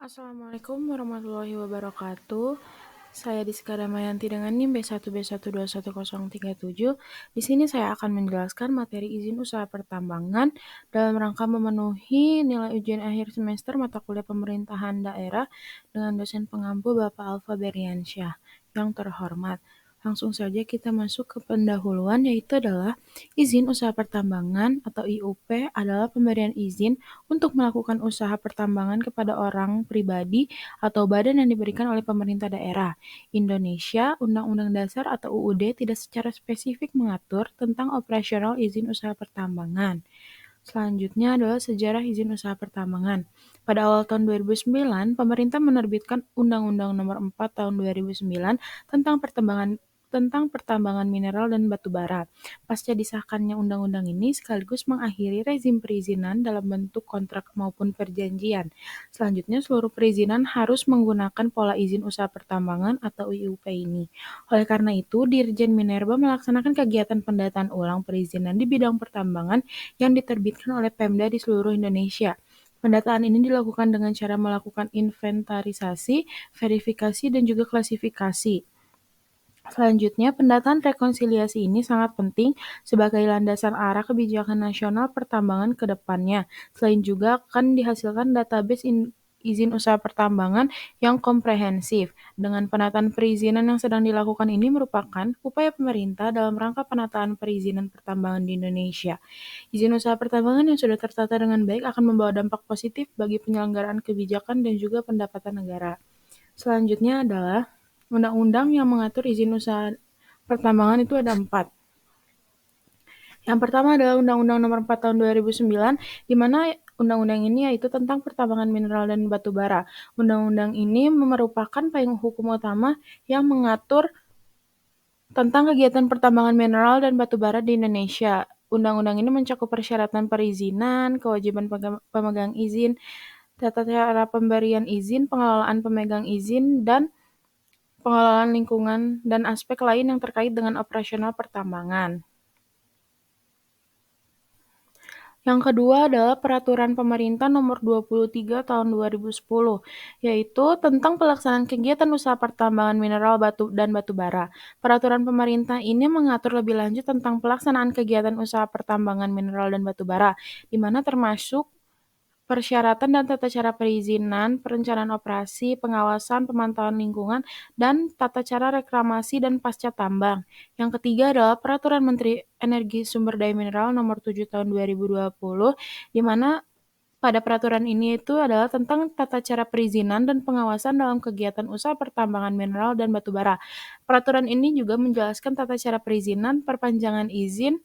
Assalamualaikum warahmatullahi wabarakatuh. Saya Diska Damayanti dengan NIM B1B1211037. Di sini saya akan menjelaskan materi izin usaha pertambangan dalam rangka memenuhi nilai ujian akhir semester mata kuliah pemerintahan daerah dengan dosen pengampu Bapak Alfa Beriansyah. Yang terhormat, langsung saja kita masuk ke pendahuluan, yaitu adalah izin usaha pertambangan atau IUP adalah pemberian izin untuk melakukan usaha pertambangan kepada orang pribadi atau badan yang diberikan oleh pemerintah daerah. Indonesia, Undang-Undang Dasar atau UUD tidak secara spesifik mengatur tentang operasional izin usaha pertambangan. Selanjutnya adalah sejarah izin usaha pertambangan. Pada awal tahun 2009, pemerintah menerbitkan Undang-Undang Nomor 4 Tahun 2009 tentang pertambangan mineral dan batu bara. Pasca disahkannya undang-undang ini sekaligus mengakhiri rezim perizinan dalam bentuk kontrak maupun perjanjian. Selanjutnya, seluruh perizinan harus menggunakan pola izin usaha pertambangan atau IUP ini. Oleh karena itu, Dirjen Minerba melaksanakan kegiatan pendataan ulang perizinan di bidang pertambangan yang diterbitkan oleh Pemda di seluruh Indonesia. Pendataan ini dilakukan dengan cara melakukan inventarisasi, verifikasi, dan juga klasifikasi. Selanjutnya, pendataan rekonsiliasi ini sangat penting sebagai landasan arah kebijakan nasional pertambangan ke depannya. Selain juga akan dihasilkan database izin usaha pertambangan yang komprehensif. Dengan penataan perizinan yang sedang dilakukan ini merupakan upaya pemerintah dalam rangka penataan perizinan pertambangan di Indonesia. Izin usaha pertambangan yang sudah tertata dengan baik akan membawa dampak positif bagi penyelenggaraan kebijakan dan juga pendapatan negara. Selanjutnya adalah undang-undang yang mengatur izin usaha pertambangan itu ada 4. Yang pertama adalah Undang-Undang Nomor 4 Tahun 2009, di mana undang-undang ini yaitu tentang pertambangan mineral dan batu bara. Undang-undang ini merupakan payung hukum utama yang mengatur tentang kegiatan pertambangan mineral dan batu bara di Indonesia. Undang-undang ini mencakup persyaratan perizinan, kewajiban pemegang izin, tata cara pemberian izin, pengelolaan pemegang izin, dan pengelolaan lingkungan, dan aspek lain yang terkait dengan operasional pertambangan. Yang kedua adalah Peraturan Pemerintah Nomor 23 Tahun 2010, yaitu tentang pelaksanaan kegiatan usaha pertambangan mineral dan batu bara. Peraturan pemerintah ini mengatur lebih lanjut tentang pelaksanaan kegiatan usaha pertambangan mineral dan batu bara, di mana termasuk persyaratan dan tata cara perizinan, perencanaan operasi, pengawasan, pemantauan lingkungan, dan tata cara reklamasi dan pasca tambang. Yang ketiga adalah Peraturan Menteri Energi Sumber Daya Mineral Nomor 7 Tahun 2020, di mana pada peraturan ini itu adalah tentang tata cara perizinan dan pengawasan dalam kegiatan usaha pertambangan mineral dan batu bara. Peraturan ini juga menjelaskan tata cara perizinan, perpanjangan izin,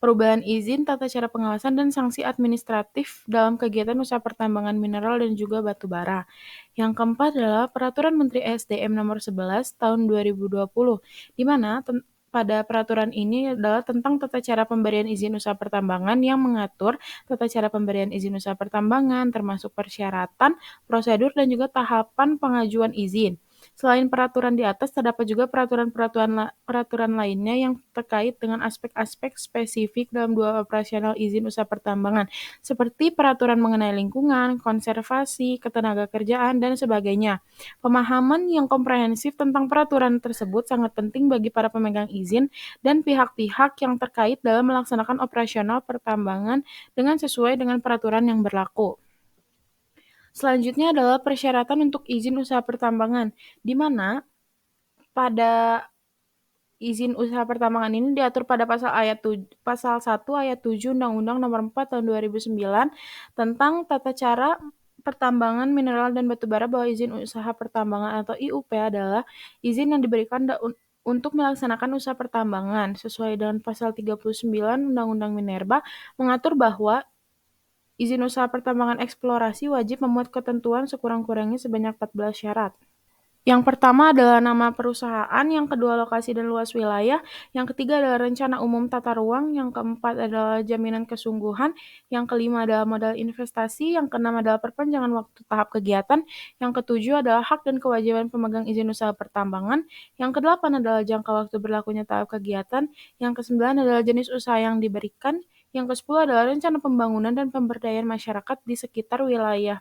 perubahan izin, tata cara pengawasan, dan sanksi administratif dalam kegiatan usaha pertambangan mineral dan juga batu bara. Yang keempat adalah Peraturan Menteri SDM Nomor 11 Tahun 2020, di mana pada peraturan ini adalah tentang tata cara pemberian izin usaha pertambangan yang mengatur tata cara pemberian izin usaha pertambangan, termasuk persyaratan, prosedur, dan juga tahapan pengajuan izin. Selain peraturan di atas, terdapat juga peraturan lainnya yang terkait dengan aspek-aspek spesifik dalam dua operasional izin usaha pertambangan, seperti peraturan mengenai lingkungan, konservasi, ketenagakerjaan, dan sebagainya. Pemahaman yang komprehensif tentang peraturan tersebut sangat penting bagi para pemegang izin dan pihak-pihak yang terkait dalam melaksanakan operasional pertambangan dengan sesuai dengan peraturan yang berlaku. Selanjutnya adalah persyaratan untuk izin usaha pertambangan, di mana pada izin usaha pertambangan ini diatur pada pasal 1 ayat 7 Undang-Undang Nomor 4 Tahun 2009 tentang tata cara pertambangan mineral dan batu bara, bahwa izin usaha pertambangan atau IUP adalah izin yang diberikan untuk melaksanakan usaha pertambangan. Sesuai dengan pasal 39 Undang-Undang Minerba mengatur bahwa izin usaha pertambangan eksplorasi wajib memuat ketentuan sekurang-kurangnya sebanyak 14 syarat. Yang pertama adalah nama perusahaan, yang kedua lokasi dan luas wilayah, yang ketiga adalah rencana umum tata ruang, yang keempat adalah jaminan kesungguhan, yang kelima adalah modal investasi, yang keenam adalah perpanjangan waktu tahap kegiatan, yang ketujuh adalah hak dan kewajiban pemegang izin usaha pertambangan, yang kedelapan adalah jangka waktu berlakunya tahap kegiatan, yang kesembilan adalah jenis usaha yang diberikan, yang kesepuluh adalah rencana pembangunan dan pemberdayaan masyarakat di sekitar wilayah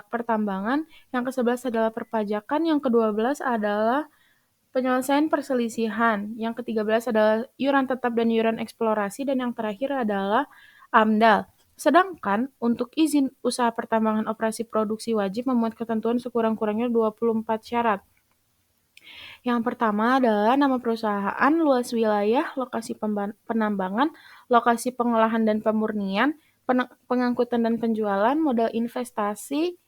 pertambangan, yang ke-11 adalah perpajakan, yang ke-12 adalah penyelesaian perselisihan, yang ke-13 adalah iuran tetap dan iuran eksplorasi, dan yang terakhir adalah AMDAL. Sedangkan untuk izin usaha pertambangan operasi produksi wajib memuat ketentuan sekurang-kurangnya 24 syarat. Yang pertama adalah nama perusahaan, luas wilayah, lokasi penambangan, lokasi pengolahan dan pemurnian, pengangkutan dan penjualan, modal investasi,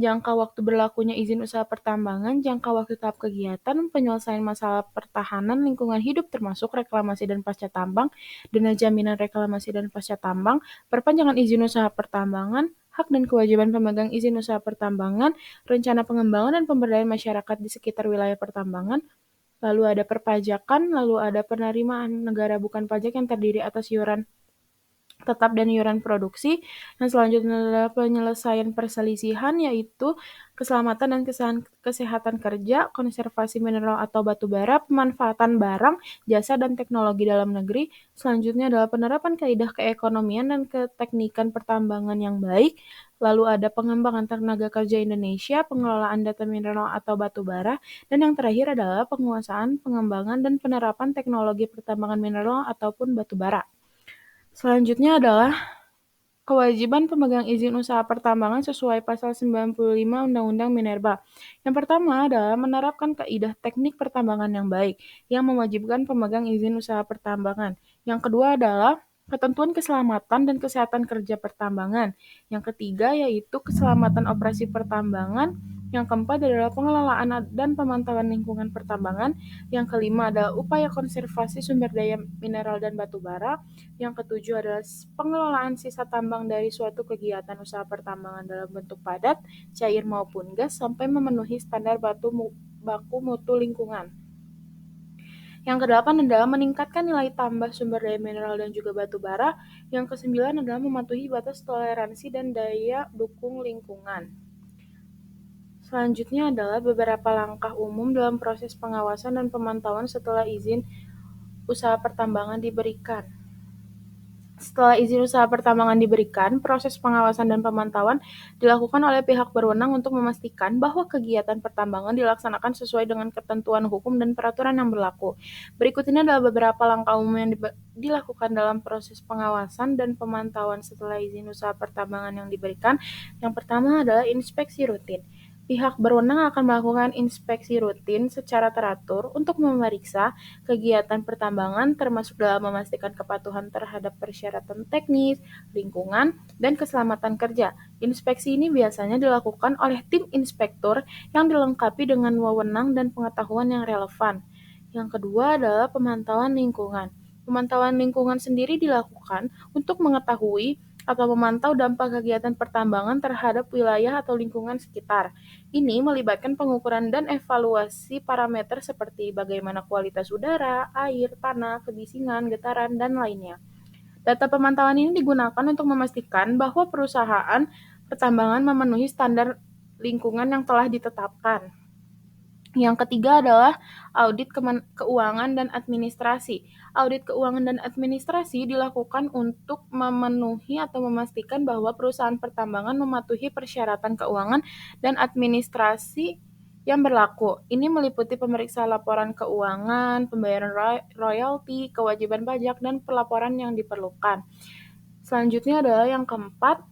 jangka waktu berlakunya izin usaha pertambangan, jangka waktu tahap kegiatan, penyelesaian masalah pertahanan lingkungan hidup termasuk reklamasi dan pasca tambang, dana jaminan reklamasi dan pasca tambang, perpanjangan izin usaha pertambangan, hak dan kewajiban pemegang izin usaha pertambangan, rencana pengembangan dan pemberdayaan masyarakat di sekitar wilayah pertambangan, lalu ada perpajakan, lalu ada penerimaan negara bukan pajak yang terdiri atas iuran tetap dan iuran produksi. Yang selanjutnya adalah penyelesaian perselisihan, yaitu keselamatan dan kesehatan kerja, konservasi mineral atau batu bara, pemanfaatan barang, jasa, dan teknologi dalam negeri. Selanjutnya adalah penerapan kaidah keekonomian dan keteknikan pertambangan yang baik. Lalu ada pengembangan tenaga kerja Indonesia, pengelolaan data mineral atau batu bara, dan yang terakhir adalah penguasaan, pengembangan, dan penerapan teknologi pertambangan mineral ataupun batu bara. Selanjutnya adalah kewajiban pemegang izin usaha pertambangan sesuai pasal 95 Undang-Undang Minerba. Yang pertama adalah menerapkan kaidah teknik pertambangan yang baik, yang mewajibkan pemegang izin usaha pertambangan. Yang kedua adalah ketentuan keselamatan dan kesehatan kerja pertambangan. Yang ketiga yaitu keselamatan operasi pertambangan. Yang keempat adalah pengelolaan dan pemantauan lingkungan pertambangan. Yang kelima adalah upaya konservasi sumber daya mineral dan batu bara. Yang ketujuh adalah pengelolaan sisa tambang dari suatu kegiatan usaha pertambangan dalam bentuk padat, cair maupun gas sampai memenuhi standar baku mutu lingkungan. Yang kedelapan adalah meningkatkan nilai tambah sumber daya mineral dan juga batu bara. Yang kesembilan adalah mematuhi batas toleransi dan daya dukung lingkungan. Selanjutnya adalah beberapa langkah umum dalam proses pengawasan dan pemantauan setelah izin usaha pertambangan diberikan. Setelah izin usaha pertambangan diberikan, proses pengawasan dan pemantauan dilakukan oleh pihak berwenang untuk memastikan bahwa kegiatan pertambangan dilaksanakan sesuai dengan ketentuan hukum dan peraturan yang berlaku. Berikut ini adalah beberapa langkah umum yang dilakukan dalam proses pengawasan dan pemantauan setelah izin usaha pertambangan yang diberikan. Yang pertama adalah inspeksi rutin. Pihak berwenang akan melakukan inspeksi rutin secara teratur untuk memeriksa kegiatan pertambangan termasuk dalam memastikan kepatuhan terhadap persyaratan teknis, lingkungan, dan keselamatan kerja. Inspeksi ini biasanya dilakukan oleh tim inspektur yang dilengkapi dengan wewenang dan pengetahuan yang relevan. Yang kedua adalah pemantauan lingkungan. Pemantauan lingkungan sendiri dilakukan untuk mengetahui atau memantau dampak kegiatan pertambangan terhadap wilayah atau lingkungan sekitar. Ini melibatkan pengukuran dan evaluasi parameter seperti bagaimana kualitas udara, air, tanah, kebisingan, getaran, dan lainnya. Data pemantauan ini digunakan untuk memastikan bahwa perusahaan pertambangan memenuhi standar lingkungan yang telah ditetapkan. Yang ketiga adalah audit keuangan dan administrasi. Audit keuangan dan administrasi dilakukan untuk memenuhi atau memastikan bahwa perusahaan pertambangan mematuhi persyaratan keuangan dan administrasi yang berlaku. Ini meliputi pemeriksaan laporan keuangan, pembayaran royalti, kewajiban pajak, dan pelaporan yang diperlukan. Selanjutnya adalah yang keempat,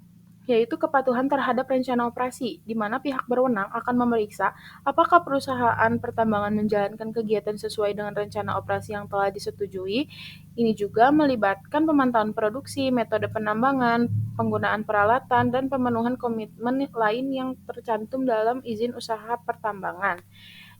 yaitu kepatuhan terhadap rencana operasi, di mana pihak berwenang akan memeriksa apakah perusahaan pertambangan menjalankan kegiatan sesuai dengan rencana operasi yang telah disetujui. Ini juga melibatkan pemantauan produksi, metode penambangan, penggunaan peralatan, dan pemenuhan komitmen lain yang tercantum dalam izin usaha pertambangan.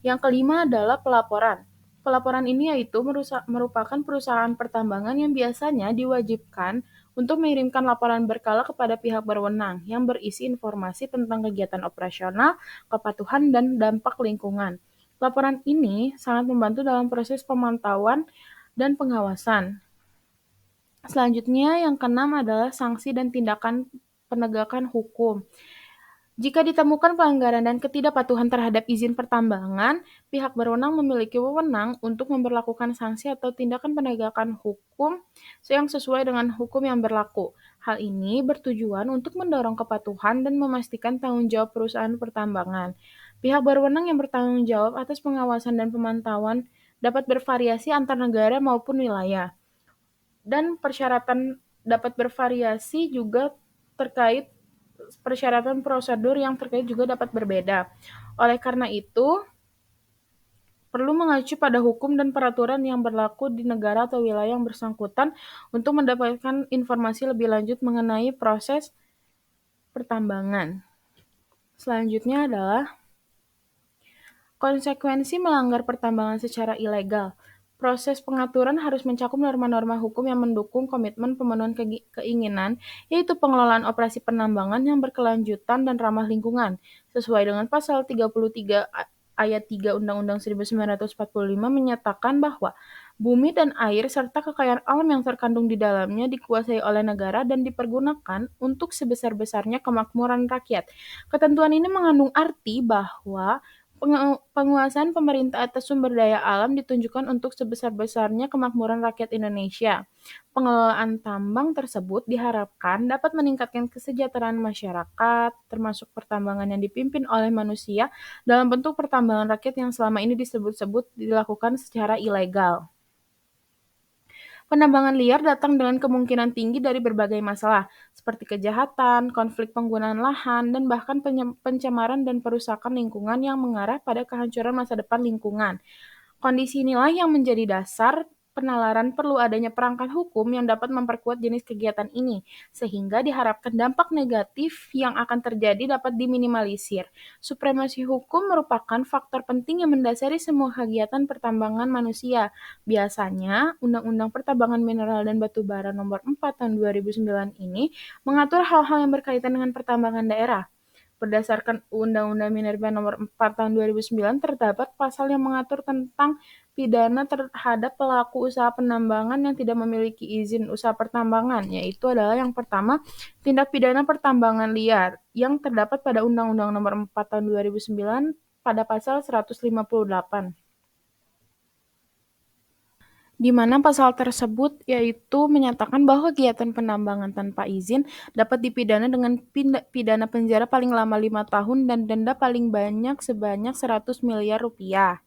Yang kelima adalah pelaporan. Pelaporan ini yaitu merupakan perusahaan pertambangan yang biasanya diwajibkan untuk mengirimkan laporan berkala kepada pihak berwenang yang berisi informasi tentang kegiatan operasional, kepatuhan, dan dampak lingkungan. Laporan ini sangat membantu dalam proses pemantauan dan pengawasan. Selanjutnya yang keenam adalah sanksi dan tindakan penegakan hukum. Jika ditemukan pelanggaran dan ketidakpatuhan terhadap izin pertambangan, pihak berwenang memiliki wewenang untuk memberlakukan sanksi atau tindakan penegakan hukum yang sesuai dengan hukum yang berlaku. Hal ini bertujuan untuk mendorong kepatuhan dan memastikan tanggung jawab perusahaan pertambangan. Pihak berwenang yang bertanggung jawab atas pengawasan dan pemantauan dapat bervariasi antar negara maupun wilayah, dan persyaratan dapat bervariasi juga terkait persyaratan prosedur yang terkait juga dapat berbeda. Oleh karena itu, perlu mengacu pada hukum dan peraturan yang berlaku di negara atau wilayah yang bersangkutan untuk mendapatkan informasi lebih lanjut mengenai proses pertambangan. Selanjutnya adalah konsekuensi melanggar pertambangan secara ilegal. Proses pengaturan harus mencakup norma-norma hukum yang mendukung komitmen pemenuhan keinginan, yaitu pengelolaan operasi penambangan yang berkelanjutan dan ramah lingkungan. Sesuai dengan pasal 33 ayat 3 Undang-Undang 1945 menyatakan bahwa bumi dan air serta kekayaan alam yang terkandung di dalamnya dikuasai oleh negara dan dipergunakan untuk sebesar-besarnya kemakmuran rakyat. Ketentuan ini mengandung arti bahwa penguasaan pemerintah atas sumber daya alam ditunjukkan untuk sebesar-besarnya kemakmuran rakyat Indonesia. Pengelolaan tambang tersebut diharapkan dapat meningkatkan kesejahteraan masyarakat, termasuk pertambangan yang dipimpin oleh manusia dalam bentuk pertambangan rakyat yang selama ini disebut-sebut dilakukan secara ilegal. Penambangan liar datang dengan kemungkinan tinggi dari berbagai masalah, seperti kejahatan, konflik penggunaan lahan, dan bahkan pencemaran dan perusakan lingkungan yang mengarah pada kehancuran masa depan lingkungan. Kondisi inilah yang menjadi dasar penalaran perlu adanya perangkat hukum yang dapat memperkuat jenis kegiatan ini, sehingga diharapkan dampak negatif yang akan terjadi dapat diminimalisir. Supremasi hukum merupakan faktor penting yang mendasari semua kegiatan pertambangan manusia. Biasanya, Undang-Undang Pertambangan Mineral dan Batu Bara Nomor 4 Tahun 2009 ini mengatur hal-hal yang berkaitan dengan pertambangan daerah. Berdasarkan Undang-Undang Minerba Nomor 4 Tahun 2009 terdapat pasal yang mengatur tentang pidana terhadap pelaku usaha penambangan yang tidak memiliki izin usaha pertambangan, yaitu adalah yang pertama, tindak pidana pertambangan liar yang terdapat pada Undang-Undang Nomor 4 Tahun 2009 pada pasal 158. Di mana pasal tersebut yaitu menyatakan bahwa kegiatan penambangan tanpa izin dapat dipidana dengan pidana penjara paling lama 5 tahun dan denda paling banyak sebanyak 100 miliar rupiah.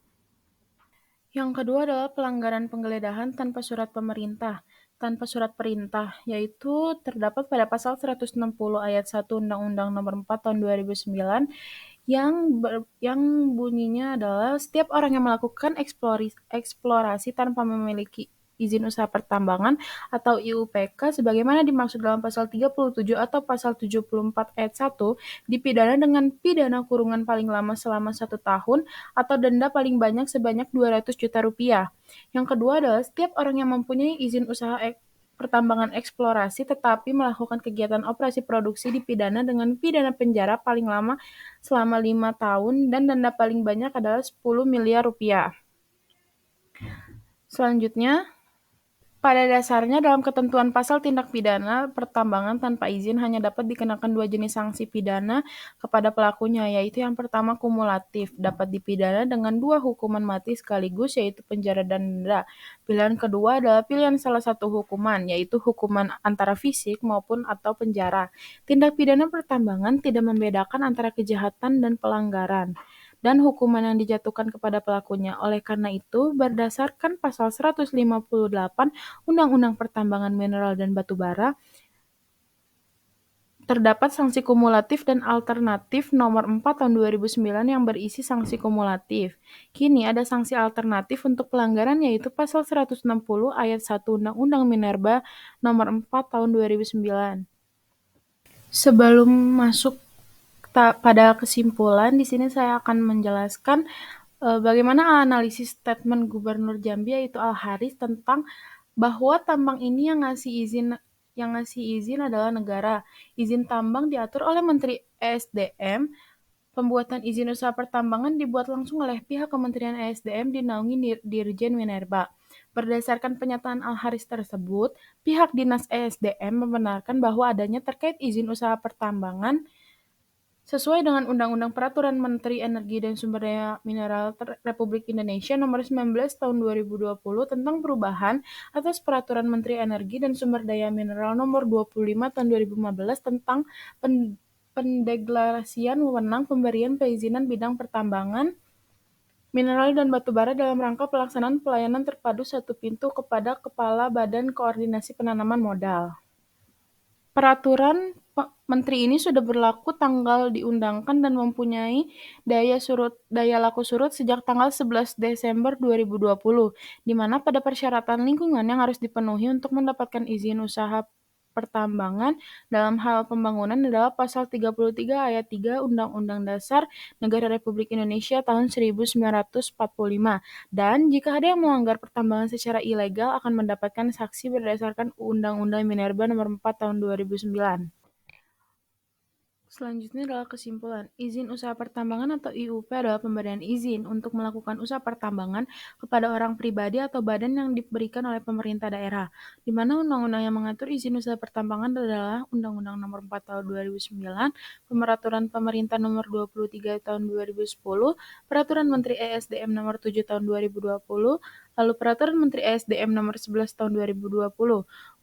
Yang kedua adalah pelanggaran penggeledahan tanpa surat pemerintah, tanpa surat perintah, yaitu terdapat pada pasal 160 ayat 1 Undang-Undang Nomor 4 Tahun 2009 yang bunyinya adalah setiap orang yang melakukan eksplorasi tanpa memiliki izin usaha pertambangan atau IUPK sebagaimana dimaksud dalam pasal 37 atau pasal 74 ayat 1 dipidana dengan pidana kurungan paling lama selama 1 tahun atau denda paling banyak sebanyak 200 juta rupiah. Yang kedua adalah setiap orang yang mempunyai izin usaha pertambangan eksplorasi tetapi melakukan kegiatan operasi produksi dipidana dengan pidana penjara paling lama selama 5 tahun dan denda paling banyak adalah 10 miliar rupiah. Selanjutnya, pada dasarnya dalam ketentuan pasal tindak pidana pertambangan tanpa izin hanya dapat dikenakan dua jenis sanksi pidana kepada pelakunya, yaitu yang pertama kumulatif, dapat dipidana dengan 2 hukuman mati sekaligus yaitu penjara dan denda. Pilihan kedua adalah pilihan salah satu hukuman, yaitu hukuman antara fisik maupun atau penjara. Tindak pidana pertambangan tidak membedakan antara kejahatan dan pelanggaran dan hukuman yang dijatuhkan kepada pelakunya. Oleh karena itu, berdasarkan pasal 158 Undang-Undang Pertambangan Mineral dan Batu Bara, terdapat sanksi kumulatif dan alternatif nomor 4 tahun 2009 yang berisi sanksi kumulatif. Kini ada sanksi alternatif untuk pelanggaran yaitu pasal 160 ayat 1 Undang-Undang Minerba nomor 4 tahun 2009. Sebelum masuk pada kesimpulan, di sini saya akan menjelaskan bagaimana analisis statement Gubernur Jambi yaitu Al-Haris tentang bahwa tambang ini yang ngasih izin adalah negara. Izin tambang diatur oleh Menteri ESDM. Pembuatan izin usaha pertambangan dibuat langsung oleh pihak Kementerian ESDM dinaungi Dirjen Minerba. Berdasarkan pernyataan Al-Haris tersebut, pihak Dinas ESDM membenarkan bahwa adanya terkait izin usaha pertambangan Sesuai dengan Undang-Undang Peraturan Menteri Energi dan Sumber Daya Mineral Republik Indonesia Nomor 19 Tahun 2020 tentang perubahan atas Peraturan Menteri Energi dan Sumber Daya Mineral Nomor 25 Tahun 2015 tentang pendegradasian wewenang pemberian perizinan bidang pertambangan, mineral dan batu bara dalam rangka pelaksanaan pelayanan terpadu satu pintu kepada Kepala Badan Koordinasi Penanaman Modal. Peraturan Menteri ini sudah berlaku tanggal diundangkan dan mempunyai daya laku surut sejak tanggal 11 Desember 2020, di mana pada persyaratan lingkungan yang harus dipenuhi untuk mendapatkan izin usaha pertambangan dalam hal pembangunan adalah Pasal 33 Ayat 3 Undang-Undang Dasar Negara Republik Indonesia tahun 1945. Dan jika ada yang melanggar pertambangan secara ilegal akan mendapatkan sanksi berdasarkan Undang-Undang Minerba Nomor 4 Tahun 2009. Selanjutnya adalah kesimpulan. Izin usaha pertambangan atau IUP adalah pemberian izin untuk melakukan usaha pertambangan kepada orang pribadi atau badan yang diberikan oleh pemerintah daerah, di mana undang-undang yang mengatur izin usaha pertambangan adalah Undang-Undang Nomor 4 Tahun 2009, Peraturan Pemerintah Nomor 23 Tahun 2010, Peraturan Menteri ESDM Nomor 7 Tahun 2020, lalu Peraturan Menteri ESDM Nomor 11 Tahun 2020.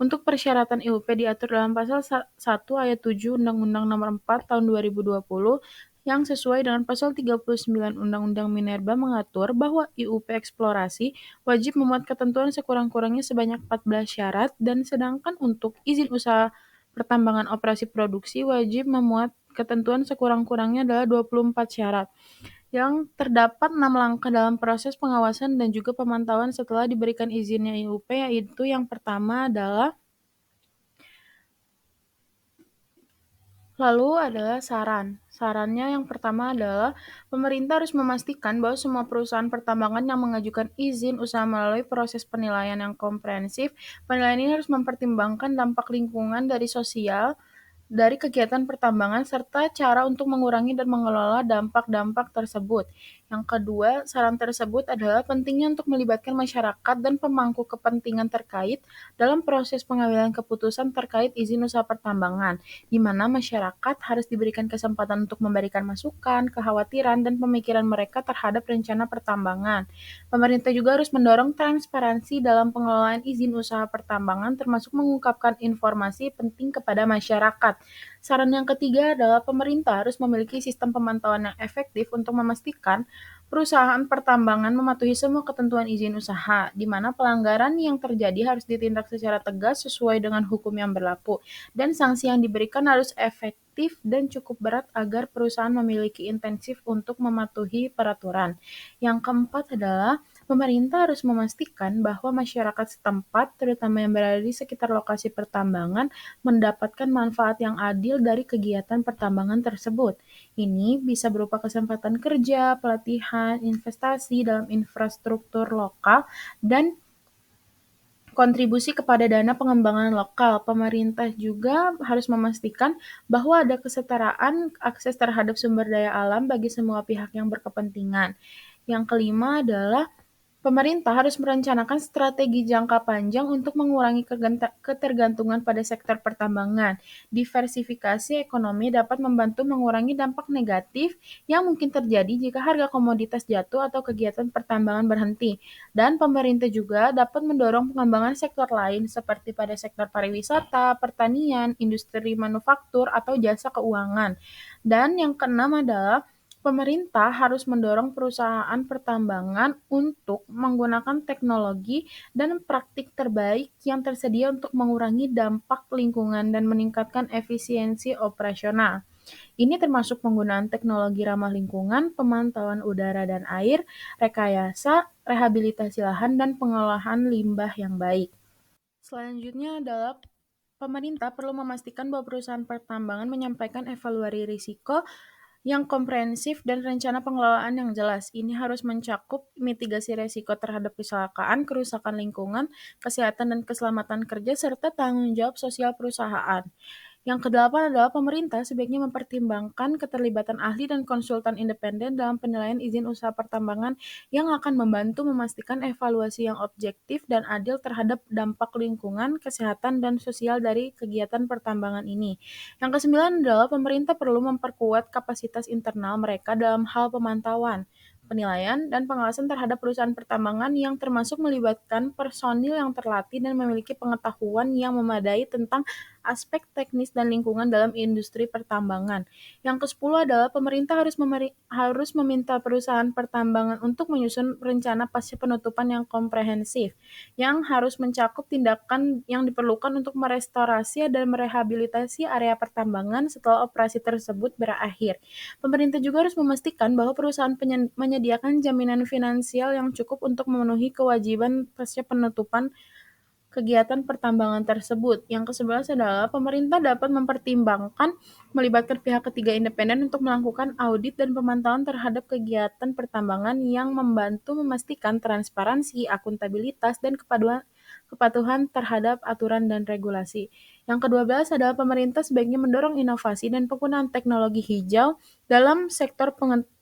Untuk persyaratan IUP diatur dalam Pasal 1 Ayat 7 Undang-Undang Nomor 4 Tahun 2020 yang sesuai dengan Pasal 39 Undang-Undang Minerba mengatur bahwa IUP eksplorasi wajib memuat ketentuan sekurang-kurangnya sebanyak 14 syarat dan sedangkan untuk izin usaha pertambangan operasi produksi wajib memuat ketentuan sekurang-kurangnya adalah 24 syarat. Yang terdapat 6 langkah dalam proses pengawasan dan juga pemantauan setelah diberikan izinnya IUP, yaitu yang pertama adalah lalu adalah saran. Sarannya yang pertama adalah pemerintah harus memastikan bahwa semua perusahaan pertambangan yang mengajukan izin usaha melalui proses penilaian yang komprehensif, penilaian ini harus mempertimbangkan dampak lingkungan dari sosial, dari kegiatan pertambangan serta cara untuk mengurangi dan mengelola dampak-dampak tersebut. Yang kedua, saran tersebut adalah pentingnya untuk melibatkan masyarakat dan pemangku kepentingan terkait dalam proses pengambilan keputusan terkait izin usaha pertambangan, di mana masyarakat harus diberikan kesempatan untuk memberikan masukan, kekhawatiran, dan pemikiran mereka terhadap rencana pertambangan. Pemerintah juga harus mendorong transparansi dalam pengelolaan izin usaha pertambangan termasuk mengungkapkan informasi penting kepada masyarakat. Saran yang ketiga adalah pemerintah harus memiliki sistem pemantauan yang efektif untuk memastikan perusahaan pertambangan mematuhi semua ketentuan izin usaha, di mana pelanggaran yang terjadi harus ditindak secara tegas sesuai dengan hukum yang berlaku, dan sanksi yang diberikan harus efektif dan cukup berat agar perusahaan memiliki intensif untuk mematuhi peraturan. Yang keempat adalah pemerintah harus memastikan bahwa masyarakat setempat, terutama yang berada di sekitar lokasi pertambangan, mendapatkan manfaat yang adil dari kegiatan pertambangan tersebut. Ini bisa berupa kesempatan kerja, pelatihan, investasi dalam infrastruktur lokal, dan kontribusi kepada dana pengembangan lokal. Pemerintah juga harus memastikan bahwa ada kesetaraan akses terhadap sumber daya alam bagi semua pihak yang berkepentingan. Yang kelima adalah pemerintah harus merencanakan strategi jangka panjang untuk mengurangi ketergantungan pada sektor pertambangan. Diversifikasi ekonomi dapat membantu mengurangi dampak negatif yang mungkin terjadi jika harga komoditas jatuh atau kegiatan pertambangan berhenti. Dan pemerintah juga dapat mendorong pengembangan sektor lain seperti pada sektor pariwisata, pertanian, industri manufaktur, atau jasa keuangan. Dan yang keenam adalah pemerintah harus mendorong perusahaan pertambangan untuk menggunakan teknologi dan praktik terbaik yang tersedia untuk mengurangi dampak lingkungan dan meningkatkan efisiensi operasional. Ini termasuk penggunaan teknologi ramah lingkungan, pemantauan udara dan air, rekayasa, rehabilitasi lahan, dan pengolahan limbah yang baik. Selanjutnya adalah pemerintah perlu memastikan bahwa perusahaan pertambangan menyampaikan evaluasi risiko yang komprehensif dan rencana pengelolaan yang jelas. Ini harus mencakup mitigasi risiko terhadap kecelakaan, kerusakan lingkungan, kesehatan dan keselamatan kerja, serta tanggung jawab sosial perusahaan. Yang kedelapan adalah pemerintah sebaiknya mempertimbangkan keterlibatan ahli dan konsultan independen dalam penilaian izin usaha pertambangan yang akan membantu memastikan evaluasi yang objektif dan adil terhadap dampak lingkungan, kesehatan, dan sosial dari kegiatan pertambangan ini. Yang kesembilan adalah pemerintah perlu memperkuat kapasitas internal mereka dalam hal pemantauan, penilaian, dan pengawasan terhadap perusahaan pertambangan yang termasuk melibatkan personil yang terlatih dan memiliki pengetahuan yang memadai tentang aspek teknis dan lingkungan dalam industri pertambangan. Yang ke-10 adalah pemerintah harus meminta perusahaan pertambangan untuk menyusun rencana pasca penutupan yang komprehensif, yang harus mencakup tindakan yang diperlukan untuk merestorasi dan merehabilitasi area pertambangan setelah operasi tersebut berakhir. Pemerintah juga harus memastikan bahwa perusahaan menyediakan jaminan finansial yang cukup untuk memenuhi kewajiban pasca penutupan kegiatan pertambangan tersebut. Yang ke-11 adalah pemerintah dapat mempertimbangkan melibatkan pihak ketiga independen untuk melakukan audit dan pemantauan terhadap kegiatan pertambangan yang membantu memastikan transparansi, akuntabilitas, dan kepatuhan terhadap aturan dan regulasi. Yang ke-12 adalah pemerintah sebaiknya mendorong inovasi dan penggunaan teknologi hijau dalam sektor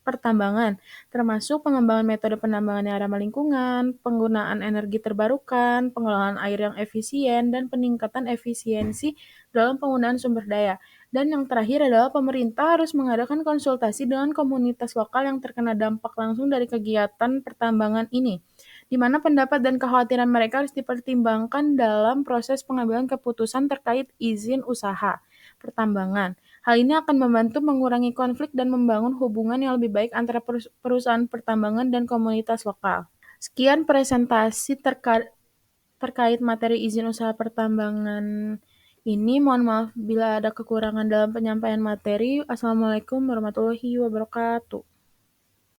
pertambangan, termasuk pengembangan metode penambangan yang ramah lingkungan, penggunaan energi terbarukan, pengelolaan air yang efisien, dan peningkatan efisiensi dalam penggunaan sumber daya. Dan yang terakhir adalah pemerintah harus mengadakan konsultasi dengan komunitas lokal yang terkena dampak langsung dari kegiatan pertambangan ini, di mana pendapat dan kekhawatiran mereka harus dipertimbangkan dalam proses pengambilan keputusan terkait izin usaha pertambangan. Hal ini akan membantu mengurangi konflik dan membangun hubungan yang lebih baik antara perusahaan pertambangan dan komunitas lokal. Sekian presentasi terkait materi izin usaha pertambangan ini. Mohon maaf bila ada kekurangan dalam penyampaian materi. Assalamualaikum warahmatullahi wabarakatuh.